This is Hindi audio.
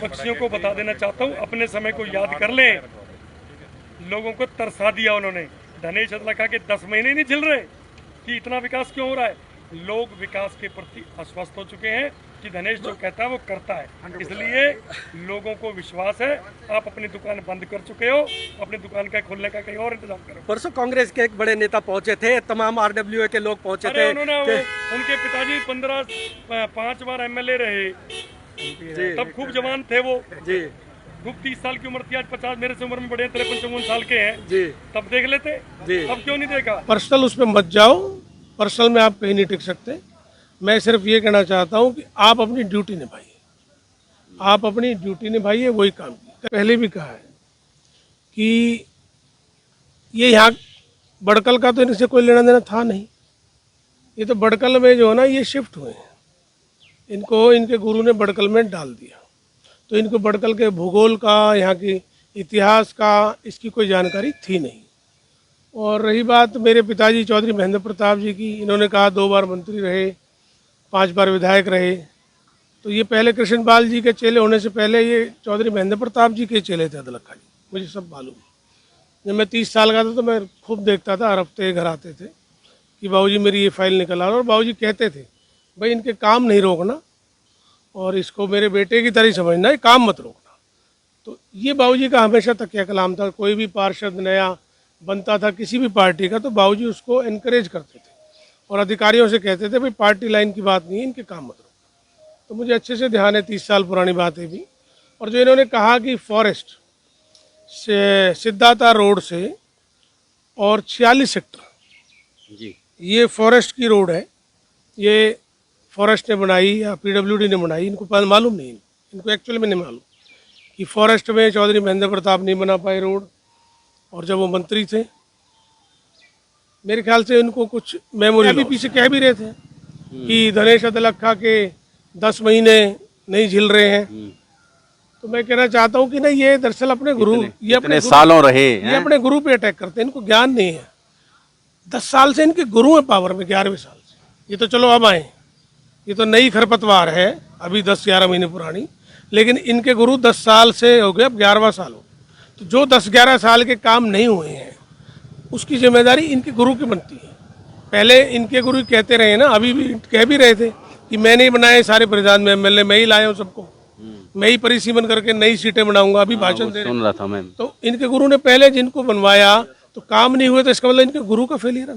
विपक्षियों को बता देना चाहता हूँ, अपने समय को याद कर लें। लोगों को तरसा दिया उन्होंने। धनेश अदलखा के 10 महीने नहीं झिल रहे कि इतना विकास क्यों हो रहा है। लोग विकास के प्रति आश्वस्त हो चुके हैं कि धनेश जो कहता है वो करता है, इसलिए लोगों को विश्वास है। आप अपनी दुकान बंद कर चुके हो, अपनी दुकान का खोलने का कहीं और इंतजाम करो। परसों कांग्रेस के एक बड़े नेता पहुंचे थे, तमाम RWA के लोग पहुंचे थे। उनके पिताजी 5 बार MLA रहे, तब खूब जवान थे वो जी। खूब 30 साल की उम्र थी, आज 50 मेरे से उम्र में बड़े 53-54 साल के हैं जी। तब देख लेते जी, अब क्यों नहीं देखा। पर्सनल उसमें मत जाओ, पर्सनल में आप कहीं नहीं टिक सकते। मैं सिर्फ ये कहना चाहता हूँ कि आप अपनी ड्यूटी निभाइए, आप अपनी ड्यूटी निभाइए, वही काम कीजिए। पहले भी कहा है कि ये यहाँ बड़कल का तो इनसे कोई लेना देना था नहीं। ये तो बड़कल में जो है ना, ये शिफ्ट हुए हैं, इनको इनके गुरु ने बड़कल में डाल दिया, तो इनको बड़कल के भूगोल का, यहाँ की इतिहास का, इसकी कोई जानकारी थी नहीं। और रही बात मेरे पिताजी चौधरी महेंद्र प्रताप जी की, इन्होंने कहा 2 बार मंत्री रहे, 5 बार विधायक रहे। तो ये पहले कृष्ण बाल जी के चेले होने से पहले ये चौधरी महेंद्र प्रताप जी के चेले थे अदलखा जी, मुझे सब मालूम है। जब मैं 30 साल का था तो मैं खूब देखता था, हर हफ्ते घर आते थे कि बाबूजी मेरी ये फाइल निकल आ रहा, और बाबूजी कहते थे भाई इनके काम नहीं रोकना और इसको मेरे बेटे की तरह समझना है, काम मत रोकना। तो ये बाबूजी का हमेशा तकिया कलाम था। कोई भी पार्षद नया बनता था किसी भी पार्टी का, तो बाबूजी उसको एनकरेज करते थे और अधिकारियों से कहते थे भाई पार्टी लाइन की बात नहीं है, इनके काम मत रोकना। तो मुझे अच्छे से ध्यान है, 30 साल पुरानी बातें भी। और जो इन्होंने कहा कि फॉरेस्ट से सिद्धाता रोड से और 46 सेक्टर जी, ये फॉरेस्ट की रोड है, ये फॉरेस्ट ने बनाई या PWD ने बनाई, इनको मालूम नहीं, इनको एक्चुअली में नहीं मालूम कि फॉरेस्ट में चौधरी महेंद्र प्रताप नहीं बना पाए रोड। और जब वो मंत्री थे, मेरे ख्याल से उनको कुछ मेमोरी अभी पीछे कह भी रहे थे कि धनेश अदलखा के 10 महीने नहीं झिल रहे हैं। तो मैं कहना चाहता हूँ कि ना, ये दरअसल अपने गुरु, ये अपने सालों रहे, ये अपने गुरु पे अटैक करते हैं, इनको ज्ञान नहीं है। 10 साल से इनके गुरु है पावर में, 11वें साल से। ये तो चलो अब आए, ये तो नई खरपतवार है अभी 10-11 महीने पुरानी, लेकिन इनके गुरु 10 साल से हो गए, अब 11वां साल हो। तो जो 10-11 साल के काम नहीं हुए हैं उसकी जिम्मेदारी इनके गुरु की बनती है। पहले इनके गुरु कहते रहे ना, अभी भी कह भी रहे थे कि मैं नहीं बनाए सारे परिधान में MLA, मैं ही लाया हूँ सबको, मैं ही परिसीमन करके नई सीटें बनाऊंगा, अभी भाषण दे रहे। सुन रहा था मैं। तो इनके गुरु ने पहले जिनको बनवाया तो काम नहीं हुए, तो इसका मतलब इनके गुरु का फेलियर है।